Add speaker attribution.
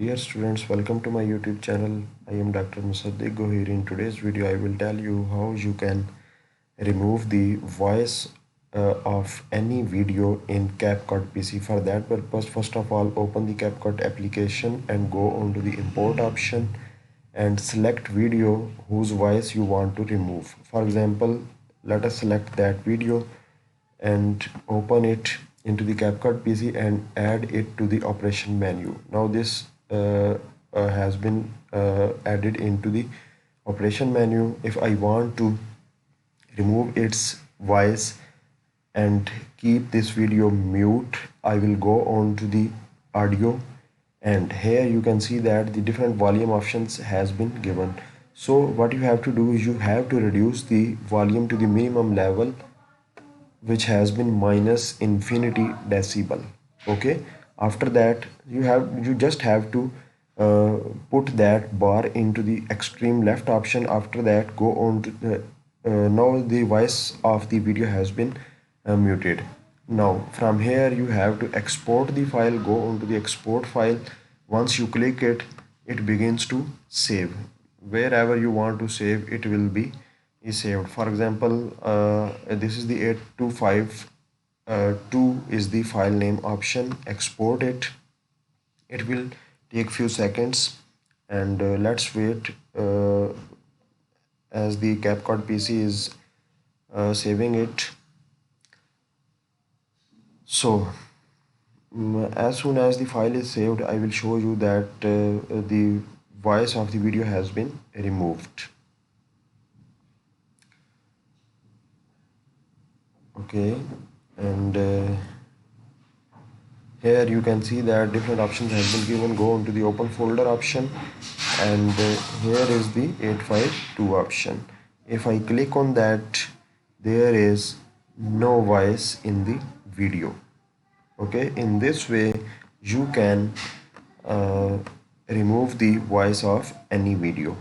Speaker 1: Dear students, welcome to my YouTube channel. I am Dr. Musaddiq Gohir. In today's video, I will tell you how you can remove the voice of any video in CapCut PC. For that purpose, first of all, open the CapCut application and go on to the import option and select video whose voice you want to remove. For example, let us select that video and open it into the CapCut PC and add it to the operation menu. Now this has been added into the operation menu. If I want to remove its voice and keep this video mute, I will go on to the audio, and here you can see that the different volume options has been given. So what you have to do is you have to reduce the volume to the minimum level, which has been minus infinity decibel. Okay, after that you just have to uh, put that bar into the extreme left option. After that, go on to now the voice of the video has been muted. Now from here you have to export the file. Go on to the export file. Once you click it, it begins to save. Wherever you want to save, it will be is saved. For example, this is the 8252 is the file name option. Export it. It will take few seconds, and let's wait as the CapCut PC is saving it. So as soon as the file is saved, I will show you that the voice of the video has been removed. Okay, and here you can see that different options have been given. Go into the open folder option, and here is the 852 option. If I click on that, there is no voice in the video. Okay, in this way you can remove the voice of any video.